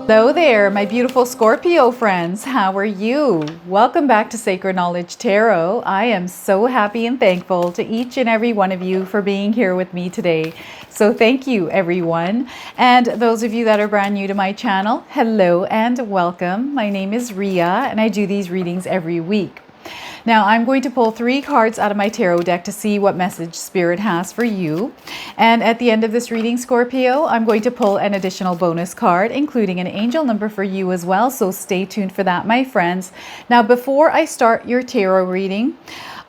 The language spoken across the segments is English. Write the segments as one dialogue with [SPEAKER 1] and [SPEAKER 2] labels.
[SPEAKER 1] Hello there, my beautiful Scorpio friends. How are you? Welcome back to Sacred Knowledge Tarot. I am so happy and thankful to each and every one of you for being here with me today. So thank you, everyone. And those of you that are brand new to my channel, hello and welcome. My name is Ria, and I do these readings every week. Now, I'm going to pull 3 cards out of my tarot deck to see what message Spirit has for you. And at the end of this reading, Scorpio, I'm going to pull an additional bonus card, including an angel number for you as well. So stay tuned for that, my friends. Now, before I start your tarot reading,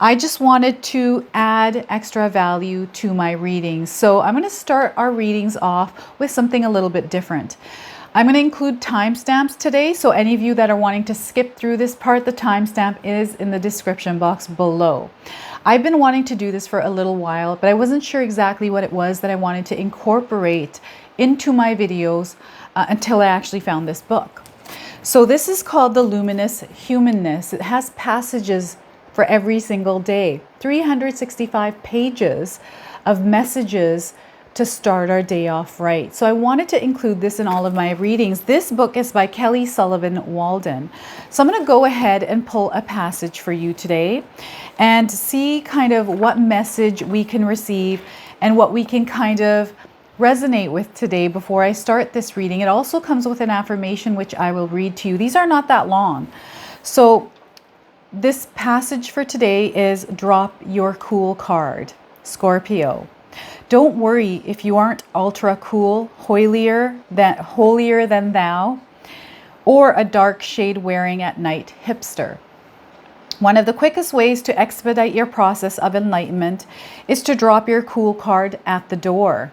[SPEAKER 1] I just wanted to add extra value to my readings. So I'm going to start our readings off with something a little bit different. I'm going to include timestamps today, so any of you that are wanting to skip through this part, the timestamp is in the description box below. I've been wanting to do this for a little while, but I wasn't sure exactly what it was that I wanted to incorporate into my videos until I actually found this book. So this is called The Luminous Humanness. It has passages for every single day, 365 pages of messages to start our day off right. So I wanted to include this in all of my readings. This book is by Kelly Sullivan Walden. So I'm going to go ahead and pull a passage for you today and see kind of what message we can receive and what we can kind of resonate with today before I start this reading. It also comes with an affirmation which I will read to you. These are not that long. So this passage for today is drop your cool card, Scorpio. Don't worry if you aren't ultra cool, holier than thou, or a dark shade wearing at night hipster. One of the quickest ways to expedite your process of enlightenment is to drop your cool card at the door.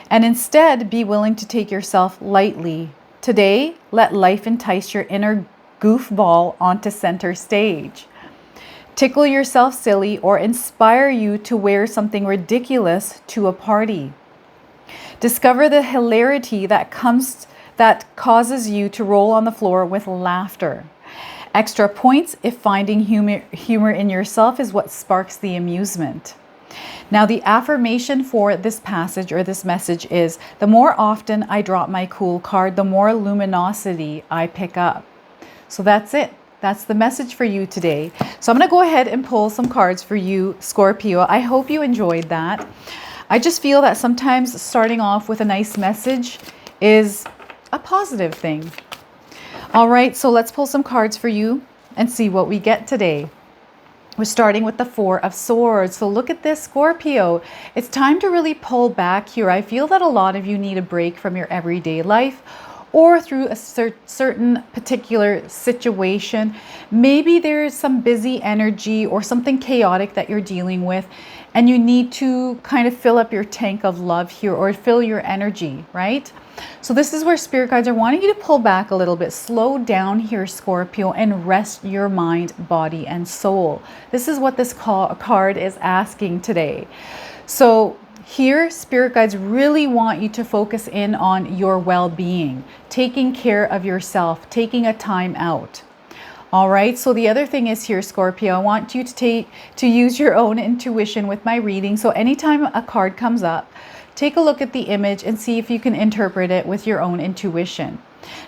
[SPEAKER 1] And instead, be willing to take yourself lightly. Today, let life entice your inner goofball onto center stage. Tickle yourself silly or inspire you to wear something ridiculous to a party. Discover the hilarity that causes you to roll on the floor with laughter. Extra points if finding humor in yourself is what sparks the amusement. Now, the affirmation for this passage or this message is, the more often I drop my cool card, the more luminosity I pick up. So that's it. That's the message for you today. So I'm going to go ahead and pull some cards for you, Scorpio. I hope you enjoyed that. I just feel that sometimes starting off with a nice message is a positive thing. All right, so let's pull some cards for you and see what we get today. We're starting with the 4 of Swords. So look at this, Scorpio. It's time to really pull back here. I feel that a lot of you need a break from your everyday life, or through a certain particular situation. Maybe there's some busy energy or something chaotic that you're dealing with, and you need to kind of fill up your tank of love here, or fill your energy, right? So this is where Spirit Guides are wanting you to pull back a little bit, slow down here, Scorpio, and rest your mind, body, and soul. This is what this card is asking today. So here, Spirit Guides really want you to focus in on your well-being, taking care of yourself, taking a time out. All right, so the other thing is here, Scorpio, I want you to use your own intuition with my reading. So anytime a card comes up, take a look at the image and see if you can interpret it with your own intuition.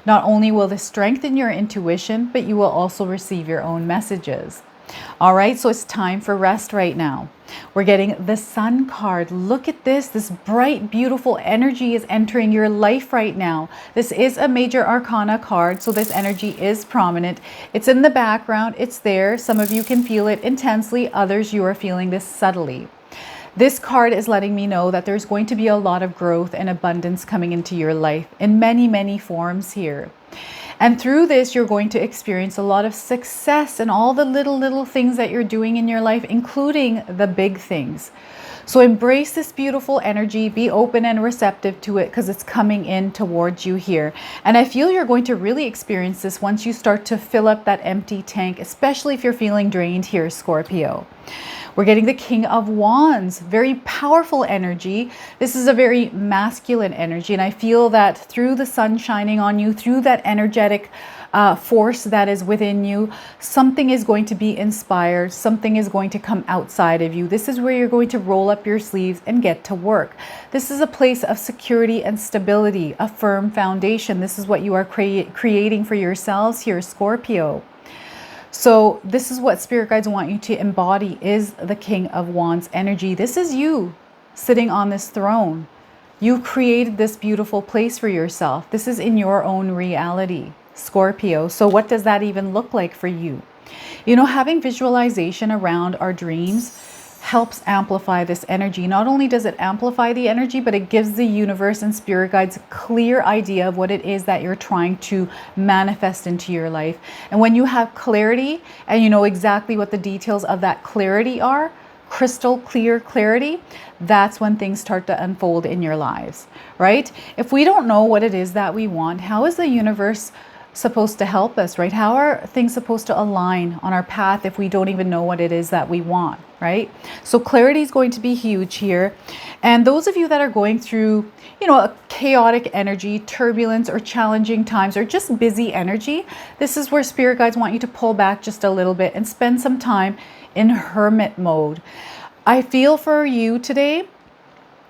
[SPEAKER 1] Not only will this strengthen your intuition, but you will also receive your own messages. All right, so it's time for rest right now. We're getting the Sun card. Look at this. This bright, beautiful energy is entering your life right now. This is a major arcana card, so this energy is prominent. It's in the background. It's there. Some of you can feel it intensely. Others, you are feeling this subtly. This card is letting me know that there's going to be a lot of growth and abundance coming into your life in many, many forms here. And through this, you're going to experience a lot of success in all the little things that you're doing in your life, including the big things. So embrace this beautiful energy, be open and receptive to it, because it's coming in towards you here. And I feel you're going to really experience this once you start to fill up that empty tank, especially if you're feeling drained here, Scorpio. We're getting the King of Wands, very powerful energy. This is a very masculine energy, and I feel that through the sun shining on you, through that energetic force that is within you, something is going to be inspired, something is going to come outside of you. This is where you're going to roll up your sleeves and get to work. This is a place of security and stability, a firm foundation. This is what you are creating for yourselves here, Scorpio. So this is what spirit guides want you to embody, is the King of Wands energy. This is you sitting on this throne. You created this beautiful place for yourself. This is in your own reality, Scorpio. So what does that even look like for you? You know, having visualization around our dreams helps amplify this energy. Not only does it amplify the energy, but it gives the universe and spirit guides a clear idea of what it is that you're trying to manifest into your life. And when you have clarity and you know exactly what the details of that clarity are, crystal clear clarity, that's when things start to unfold in your lives, right? If we don't know what it is that we want, how is the universe supposed to help us, right? How are things supposed to align on our path if we don't even know what it is that we want, right? So clarity is going to be huge here. And those of you that are going through, you know, a chaotic energy, turbulence, or challenging times, or just busy energy, this is where spirit guides want you to pull back just a little bit and spend some time in hermit mode. I feel for you today,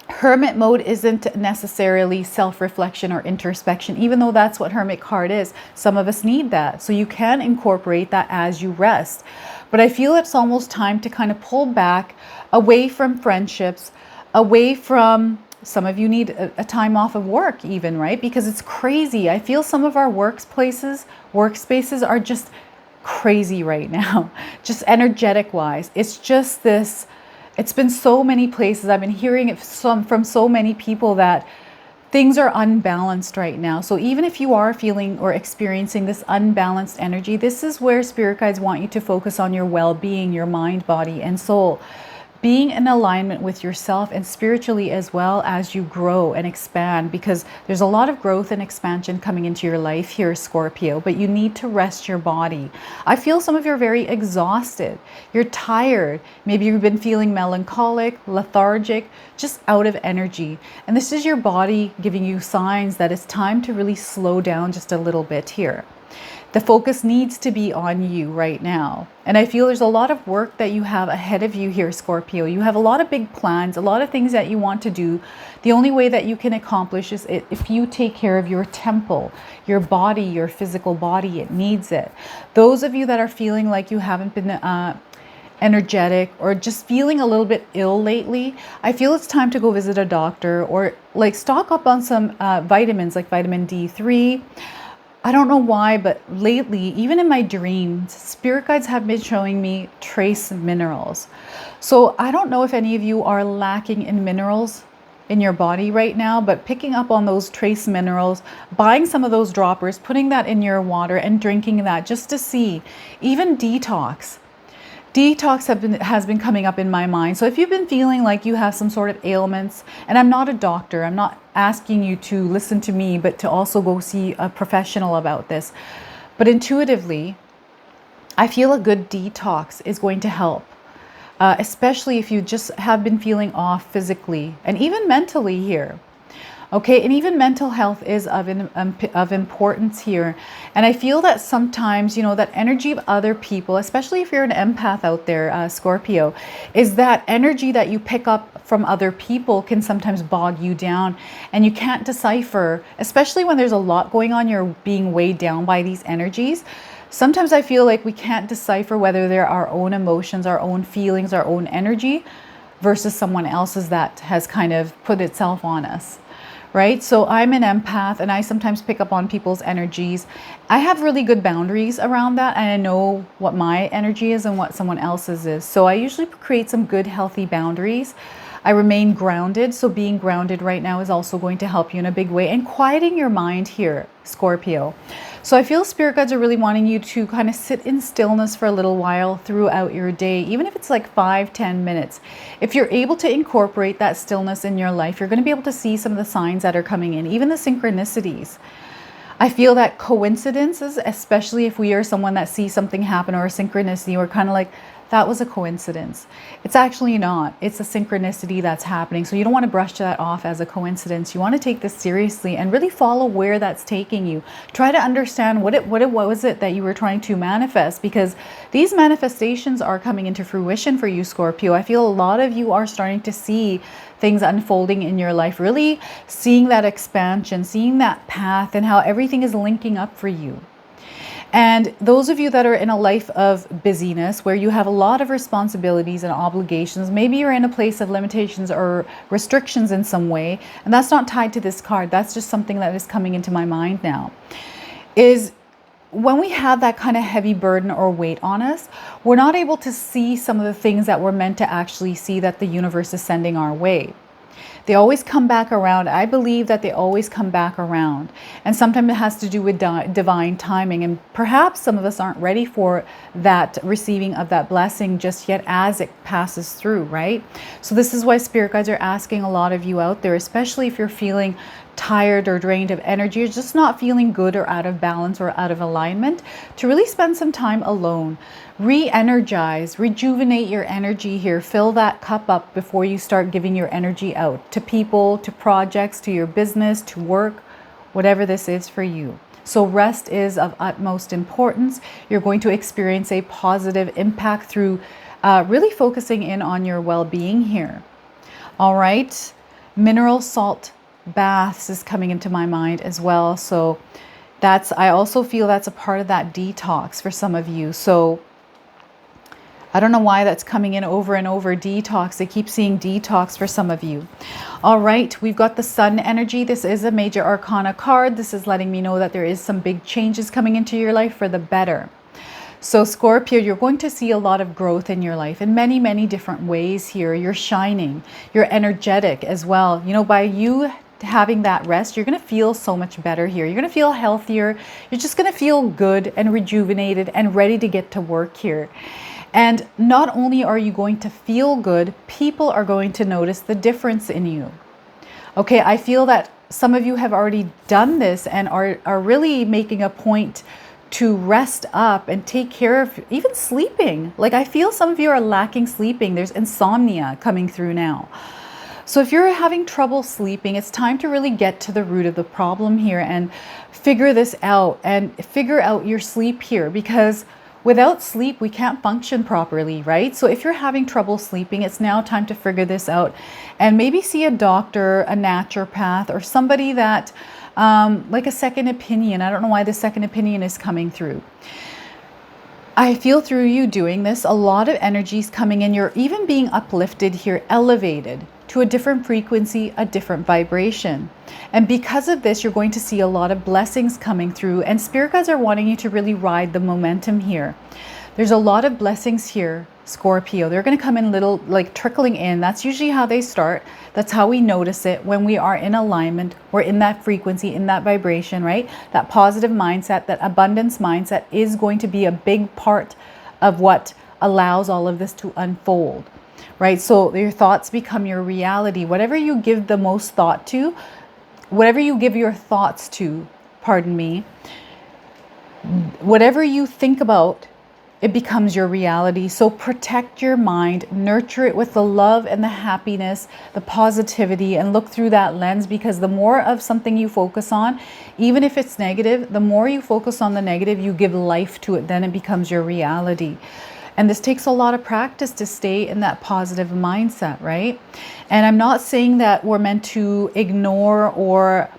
[SPEAKER 1] hermit mode isn't necessarily self-reflection or introspection, even though that's what hermit card is. Some of us need that. So you can incorporate that as you rest. But I feel it's almost time to kind of pull back away from friendships, away from, some of you need a time off of work even, right? Because it's crazy. I feel some of our workspaces are just crazy right now, just energetic wise. It's just this. It's been so many places. I've been hearing it from so many people that things are unbalanced right now. So even if you are feeling or experiencing this unbalanced energy, this is where spirit guides want you to focus on your well-being, your mind, body, and soul. Being in alignment with yourself and spiritually as well as you grow and expand, because there's a lot of growth and expansion coming into your life here, Scorpio, but you need to rest your body. I feel some of you are very exhausted. You're tired. Maybe you've been feeling melancholic, lethargic, just out of energy. And this is your body giving you signs that it's time to really slow down just a little bit here. The focus needs to be on you right now. And I feel there's a lot of work that you have ahead of you here, Scorpio. You have a lot of big plans, a lot of things that you want to do. The only way that you can accomplish is if you take care of your temple, your body, your physical body. It needs it. Those of you that are feeling like you haven't been energetic or just feeling a little bit ill lately, I feel it's time to go visit a doctor or like stock up on some vitamins like vitamin D3. I don't know why, but lately, even in my dreams, spirit guides have been showing me trace minerals. So I don't know if any of you are lacking in minerals in your body right now, but picking up on those trace minerals, buying some of those droppers, putting that in your water and drinking that just to see, even detox. Detox has been coming up in my mind. So if you've been feeling like you have some sort of ailments, and I'm not a doctor, I'm not asking you to listen to me, but to also go see a professional about this. But intuitively, I feel a good detox is going to help, especially if you just have been feeling off physically and even mentally here. Okay, and even mental health is of importance here. And I feel that sometimes, you know, that energy of other people, especially if you're an empath out there, Scorpio, is that energy that you pick up from other people can sometimes bog you down. And you can't decipher, especially when there's a lot going on, you're being weighed down by these energies. Sometimes I feel like we can't decipher whether they're our own emotions, our own feelings, our own energy versus someone else's that has kind of put itself on us. Right? So I'm an empath and I sometimes pick up on people's energies. I have really good boundaries around that and I know what my energy is and what someone else's is. So I usually create some good, healthy boundaries. I remain grounded. So being grounded right now is also going to help you in a big way, and quieting your mind here, Scorpio. So I feel spirit guides are really wanting you to kind of sit in stillness for a little while throughout your day, even if it's like 5-10 minutes. If you're able to incorporate that stillness in your life, you're going to be able to see some of the signs that are coming in, even the synchronicities. I feel that coincidences, especially if we are someone that sees something happen or a synchronicity, we're kind of like, that was a coincidence. It's actually not. It's a synchronicity that's happening. So you don't want to brush that off as a coincidence. You want to take this seriously and really follow where that's taking you. Try to understand what was it that you were trying to manifest, because these manifestations are coming into fruition for you, Scorpio. I feel a lot of you are starting to see things unfolding in your life, really seeing that expansion, seeing that path and how everything is linking up for you. And those of you that are in a life of busyness, where you have a lot of responsibilities and obligations, maybe you're in a place of limitations or restrictions in some way, and that's not tied to this card, that's just something that is coming into my mind now, is when we have that kind of heavy burden or weight on us, we're not able to see some of the things that we're meant to actually see that the universe is sending our way. They always come back around. I believe that they always come back around. And sometimes it has to do with divine timing. And perhaps some of us aren't ready for that receiving of that blessing just yet as it passes through, right? So this is why spirit guides are asking a lot of you out there, especially if you're feeling tired or drained of energy, or just not feeling good or out of balance or out of alignment, to really spend some time alone. Re-energize, rejuvenate your energy here. Fill that cup up before you start giving your energy out to people, to projects, to your business, to work, whatever this is for you. So rest is of utmost importance. You're going to experience a positive impact through really focusing in on your well-being here. All right. Mineral salt baths is coming into my mind as well. So I also feel that's a part of that detox for some of you. So I don't know why that's coming in over and over, detox. I keep seeing detox for some of you. All right, we've got the sun energy. This is a major arcana card. This is letting me know that there is some big changes coming into your life for the better. So Scorpio, you're going to see a lot of growth in your life in many, many different ways here. You're shining. You're energetic as well. You know, by you having that rest, you're going to feel so much better here. You're going to feel healthier. You're just going to feel good and rejuvenated and ready to get to work here. And not only are you going to feel good, people are going to notice the difference in you. Okay, I feel that some of you have already done this and are really making a point to rest up and take care of even sleeping. Like, I feel some of you are lacking sleeping. There's insomnia coming through now. So if you're having trouble sleeping, it's time to really get to the root of the problem here and figure this out and figure out your sleep here, because without sleep, we can't function properly, right? So if you're having trouble sleeping, it's now time to figure this out and maybe see a doctor, a naturopath, or somebody that, like a second opinion. I don't know why the second opinion is coming through. I feel through you doing this, a lot of energies coming in. You're even being uplifted here, elevated to a different frequency, a different vibration. And because of this, you're going to see a lot of blessings coming through, and spirit guides are wanting you to really ride the momentum here. There's a lot of blessings here, Scorpio. They're going to come in little, like trickling in. That's usually how they start. That's how we notice it when we are in alignment. We're in that frequency, in that vibration, right? That positive mindset, that abundance mindset is going to be a big part of what allows all of this to unfold, right? So your thoughts become your reality. Whatever you give the most thought to, whatever you give your thoughts to, pardon me, whatever you think about, it becomes your reality. So protect your mind, nurture it with the love and the happiness, the positivity, and look through that lens, because the more of something you focus on, even if it's negative, the more you focus on the negative, you give life to it, then it becomes your reality. And this takes a lot of practice to stay in that positive mindset, right? And I'm not saying that we're meant to ignore or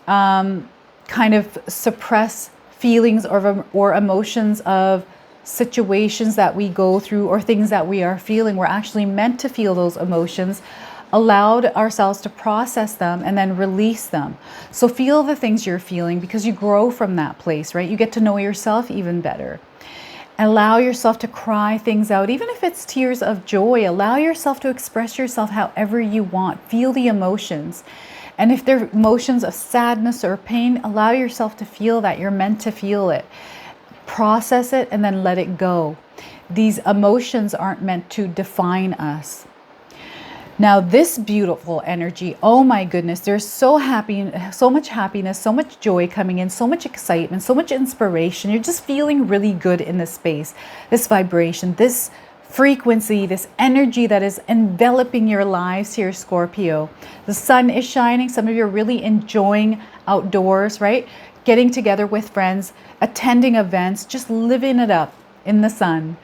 [SPEAKER 1] kind of suppress feelings or emotions of situations that we go through or things that we are feeling. We're actually meant to feel those emotions, allowed ourselves to process them and then release them. So feel the things you're feeling, because you grow from that place, right? You get to know yourself even better. Allow yourself to cry things out, even if it's tears of joy. Allow yourself to express yourself however you want. Feel the emotions. And if they're emotions of sadness or pain, allow yourself to feel that. You're meant to feel it. Process it and then let it go. These emotions aren't meant to define us. Now this beautiful energy, oh my goodness, there's so much happiness, so much joy coming in, so much excitement, so much inspiration. You're just feeling really good in this space, this vibration, this frequency, this energy that is enveloping your lives here, Scorpio. The sun is shining. Some of you are really enjoying outdoors, right? Getting together with friends, attending events, just living it up in the sun.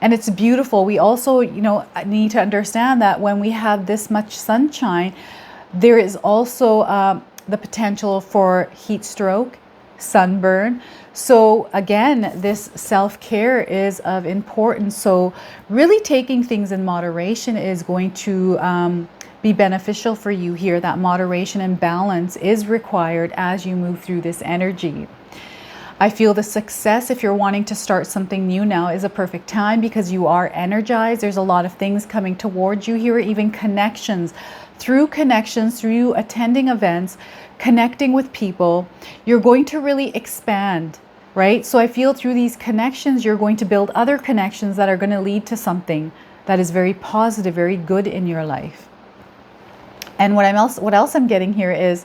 [SPEAKER 1] And it's beautiful. We also, need to understand that when we have this much sunshine, there is also the potential for heat stroke, sunburn. So again, this self-care is of importance. So really taking things in moderation is going to be beneficial for you here. That moderation and balance is required as you move through this energy. I feel the success, if you're wanting to start something new now, is a perfect time because you are energized. There's a lot of things coming towards you here, even connections, through attending events, connecting with people, you're going to really expand, right? So I feel through these connections, you're going to build other connections that are going to lead to something that is very positive, very good in your life. And what else I'm getting here is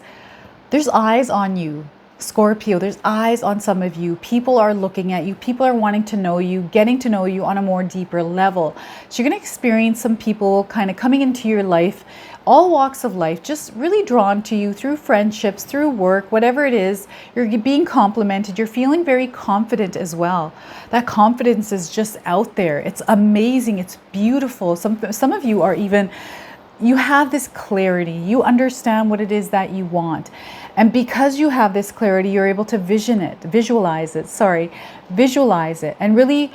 [SPEAKER 1] there's eyes on you, Scorpio. There's eyes on some of you. People are looking at you. People are wanting to know you, getting to know you on a more deeper level. So you're going to experience some people kind of coming into your life, all walks of life, just really drawn to you through friendships, through work, whatever it is. You're being complimented. You're feeling very confident as well. That confidence is just out there. It's amazing. It's beautiful. Some of you are even, you have this clarity. You understand what it is that you want. And because you have this clarity, you're able to visualize it, and really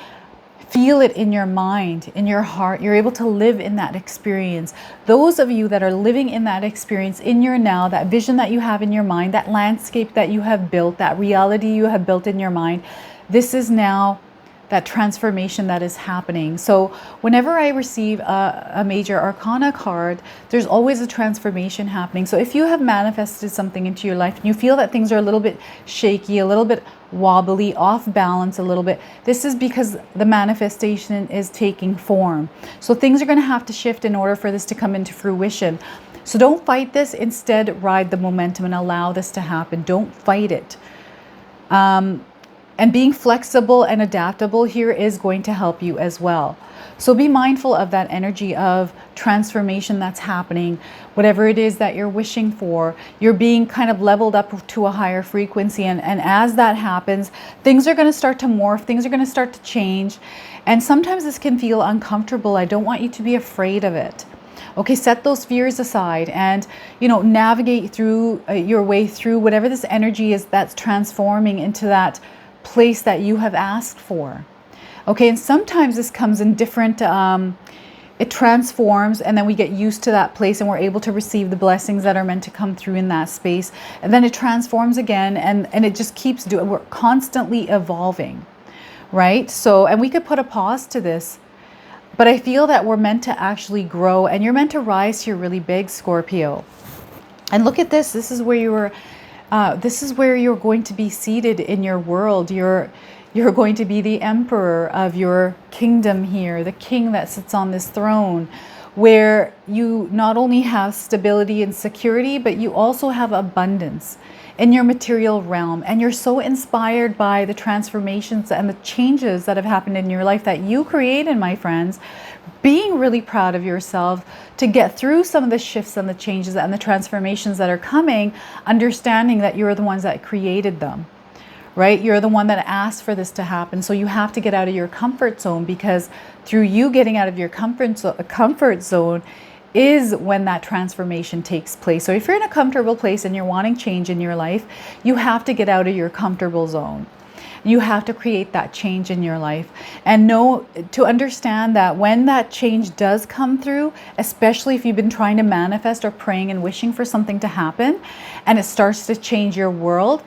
[SPEAKER 1] feel it in your mind, in your heart. You're able to live in that experience. Those of you that are living in that experience in your now, that vision that you have in your mind, that landscape that you have built, that reality you have built in your mind, this is now that transformation that is happening. So whenever I receive a major arcana card, there's always a transformation happening. So if you have manifested something into your life and you feel that things are a little bit shaky, a little bit wobbly, off balance a little bit, this is because the manifestation is taking form. So things are going to have to shift in order for this to come into fruition. So don't fight this. Instead, ride the momentum and allow this to happen. Don't fight it. And being flexible and adaptable here is going to help you as well. So be mindful of that energy of transformation that's happening. Whatever it is that you're wishing for, you're being kind of leveled up to a higher frequency. And as that happens, things are going to start to morph. Things are going to start to change. And sometimes this can feel uncomfortable. I don't want you to be afraid of it. Okay, set those fears aside and, navigate through your way through whatever this energy is that's transforming into that place that you have asked for. Okay, and sometimes this comes in different, it transforms, and then we get used to that place and we're able to receive the blessings that are meant to come through in that space. And then it transforms again, and it just keeps doing, we're constantly evolving, right? So, and we could put a pause to this, but I feel that we're meant to actually grow, and you're meant to rise here really big, Scorpio. And look at this. This is where you were. This is where you're going to be seated in your world. You're going to be the emperor of your kingdom here, the king that sits on this throne, where you not only have stability and security, but you also have abundance in your material realm. And you're so inspired by the transformations and the changes that have happened in your life that you created, my friends, being really proud of yourself to get through some of the shifts and the changes and the transformations that are coming, understanding that you're the ones that created them, right? You're the one that asked for this to happen. So you have to get out of your comfort zone, because through you getting out of your comfort zone is when that transformation takes place. So if you're in a comfortable place and you're wanting change in your life, you have to get out of your comfortable zone. You have to create that change in your life, and to understand that when that change does come through, especially if you've been trying to manifest or praying and wishing for something to happen, and it starts to change your world,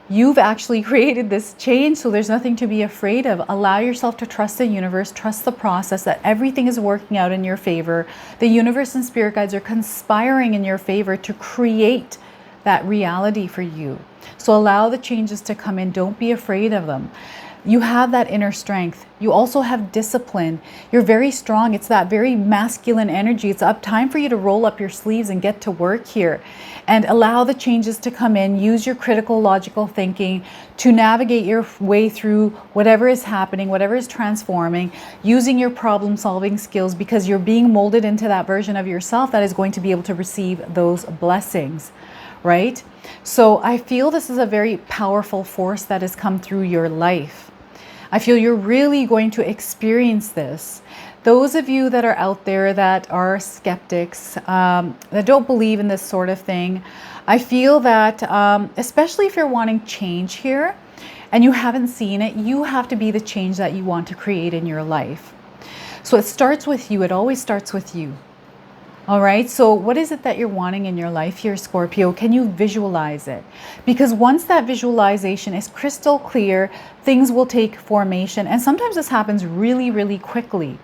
[SPEAKER 1] you've actually created this change. So there's nothing to be afraid of. Allow yourself to trust the universe, trust the process, that everything is working out in your favor. The universe and spirit guides are conspiring in your favor to create that reality for you. So allow the changes to come in. Don't be afraid of them. You have that inner strength. You also have discipline. You're very strong. It's that very masculine energy. It's up time for you to roll up your sleeves and get to work here and allow the changes to come in. Use your critical logical thinking to navigate your way through whatever is happening, whatever is transforming, using your problem solving skills, because you're being molded into that version of yourself that is going to be able to receive those blessings, right? So I feel this is a very powerful force that has come through your life. I feel you're really going to experience this. Those of you that are out there that are skeptics, that don't believe in this sort of thing, I feel that, especially if you're wanting change here and you haven't seen it, you have to be the change that you want to create in your life. So it starts with you. It always starts with you. All right, so what is it that you're wanting in your life here, Scorpio? Can you visualize it? Because once that visualization is crystal clear, things will take formation. And sometimes this happens really, really quickly.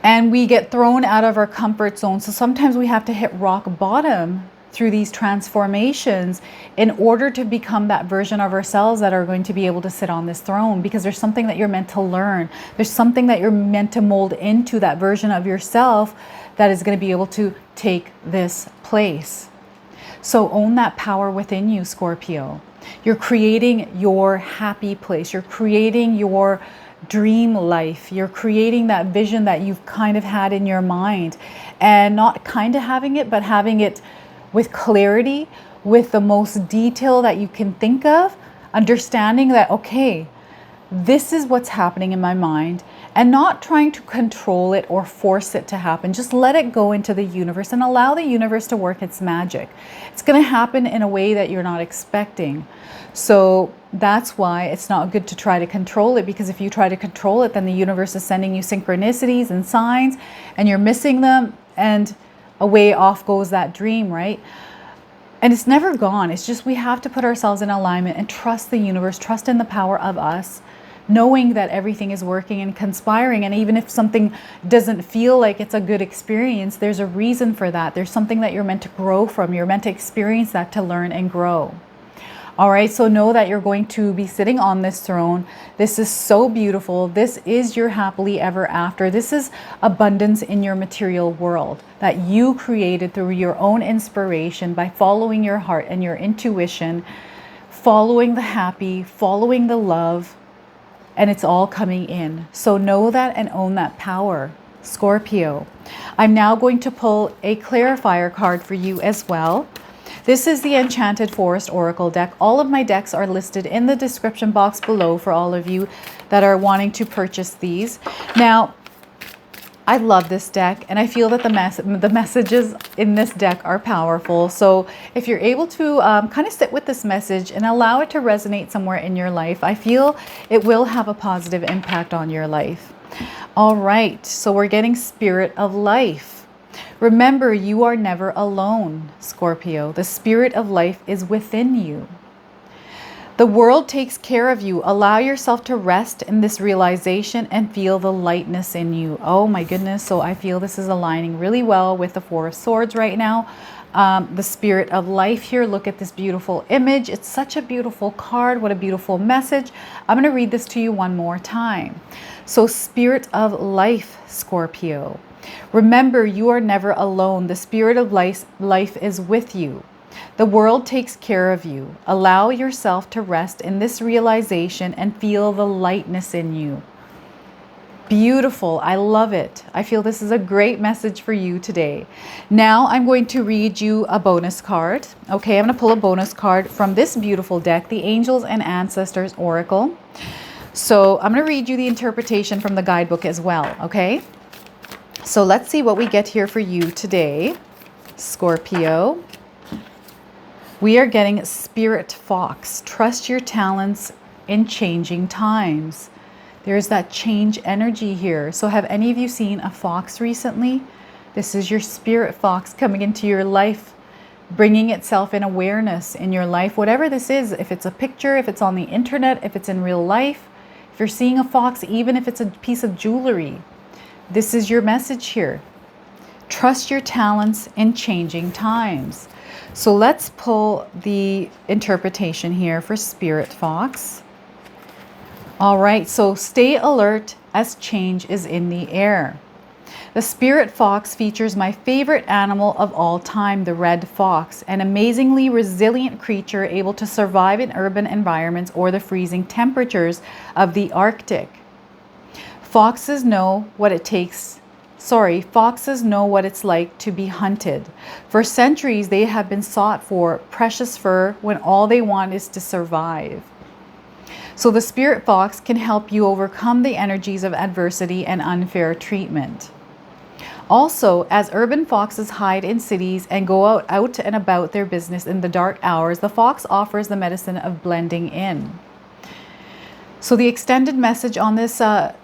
[SPEAKER 1] And we get thrown out of our comfort zone. So sometimes we have to hit rock bottom through these transformations in order to become that version of ourselves that are going to be able to sit on this throne, because there's something that you're meant to learn. There's something that you're meant to mold into that version of yourself that is going to be able to take this place. So own that power within you, Scorpio. You're creating your happy place. You're creating your dream life. You're creating that vision that you've kind of had in your mind, and not kind of having it, but having it with clarity, with the most detail that you can think of, understanding that, okay, this is what's happening in my mind, and not trying to control it or force it to happen. Just let it go into the universe and allow the universe to work its magic. It's going to happen in a way that you're not expecting. So that's why it's not good to try to control it, because if you try to control it, then the universe is sending you synchronicities and signs and you're missing them, and away off goes that dream, right? And it's never gone. It's just we have to put ourselves in alignment and trust the universe, trust in the power of us, knowing that everything is working and conspiring. And even if something doesn't feel like it's a good experience, there's a reason for that. There's something that you're meant to grow from. You're meant to experience that to learn and grow. All right, so know that you're going to be sitting on this throne. This is so beautiful. This is your happily ever after. This is abundance in your material world that you created through your own inspiration by following your heart and your intuition, following the happy, following the love, and it's all coming in. So know that and own that power, Scorpio. I'm now going to pull a clarifier card for you as well. This is the Enchanted Forest Oracle deck. All of my decks are listed in the description box below for all of you that are wanting to purchase these. Now, I love this deck, and I feel that the messages in this deck are powerful. So if you're able to kind of sit with this message and allow it to resonate somewhere in your life, I feel it will have a positive impact on your life. All right, so we're getting Spirit of Life. Remember, you are never alone, Scorpio. The spirit of life is within you. The world takes care of you. Allow yourself to rest in this realization and feel the lightness in you. Oh my goodness. So I feel this is aligning really well with the Four of Swords right now. The spirit of life here. Look at this beautiful image. It's such a beautiful card. What a beautiful message. I'm going to read this to you one more time. So spirit of life, Scorpio. Remember, you are never alone. The spirit of life is with you. The world takes care of you. Allow yourself to rest in this realization and feel the lightness in you. Beautiful. I love it. I feel this is a great message for you today. Now I'm going to read you a bonus card. Okay, I'm going to pull a bonus card from this beautiful deck, the Angels and Ancestors Oracle. So I'm going to read you the interpretation from the guidebook as well, okay? So let's see what we get here for you today, Scorpio. We are getting Spirit Fox. Trust your talents in changing times. There's that change energy here. So have any of you seen a fox recently? This is your Spirit Fox coming into your life, bringing itself in awareness in your life. Whatever this is, if it's a picture, if it's on the internet, if it's in real life, if you're seeing a fox, even if it's a piece of jewelry, this is your message here. Trust your talents in changing times. So let's pull the interpretation here for Spirit Fox. All right, so stay alert as change is in the air. The spirit fox features my favorite animal of all time, the red fox, an amazingly resilient creature able to survive in urban environments or the freezing temperatures of the Arctic. Foxes know what it's like to be hunted. For centuries, they have been sought for precious fur when all they want is to survive. So the spirit fox can help you overcome the energies of adversity and unfair treatment. Also, as urban foxes hide in cities and go out and about their business in the dark hours, the fox offers the medicine of blending in. So the extended message on this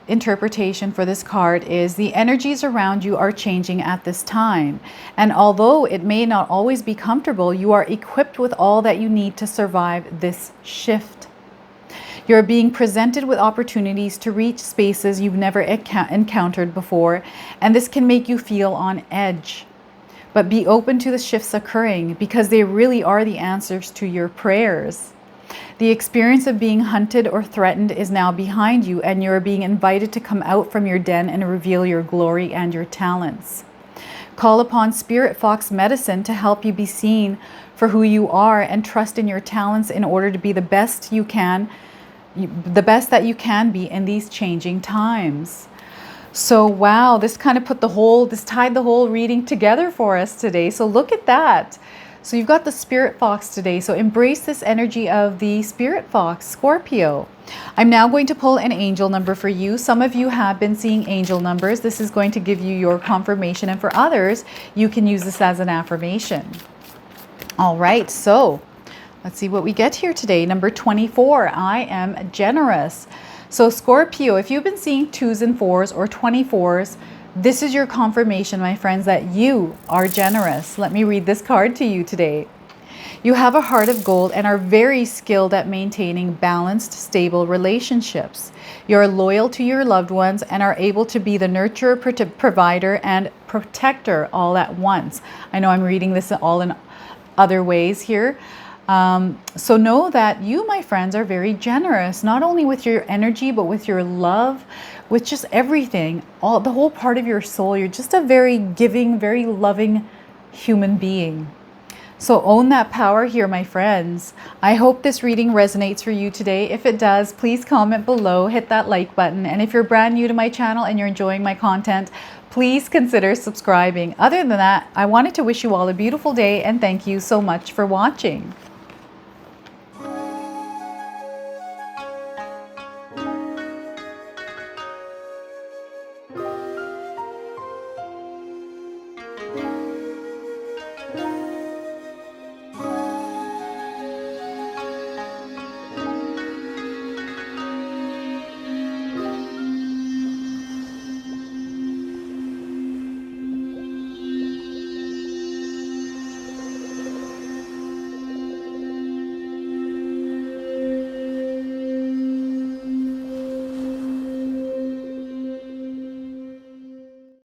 [SPEAKER 1] interpretation for this card is the energies around you are changing at this time. And although it may not always be comfortable, you are equipped with all that you need to survive this shift. You're being presented with opportunities to reach spaces you've never encountered before, and this can make you feel on edge. But be open to the shifts occurring because they really are the answers to your prayers. The experience of being hunted or threatened is now behind you, and you're being invited to come out from your den and reveal your glory and your talents. Call upon Spirit Fox Medicine to help you be seen for who you are and trust in your talents in order to be the best that you can be in these changing times. So wow, this kind of tied the whole reading together for us today. So look at that. So you've got the Spirit Fox today. So embrace this energy of the Spirit Fox, Scorpio. I'm now going to pull an angel number for you. Some of you have been seeing angel numbers. This is going to give you your confirmation, and for others, you can use this as an affirmation. All right, so let's see what we get here today. Number 24, I am generous. So Scorpio, if you've been seeing 2s and 4s or 24s, this is your confirmation, my friends, that you are generous. Let me read this card to you today. You have a heart of gold and are very skilled at maintaining balanced, stable relationships. You're loyal to your loved ones and are able to be the nurturer, provider, and protector all at once. I know I'm reading this all in other ways here. So know that you, my friends, are very generous, not only with your energy, but with your love, with just everything, the whole part of your soul. You're just a very giving, very loving human being. So own that power here, my friends. I hope this reading resonates for you today. If it does, please comment below, hit that like button. And if you're brand new to my channel and you're enjoying my content, please consider subscribing. Other than that, I wanted to wish you all a beautiful day and thank you so much for watching.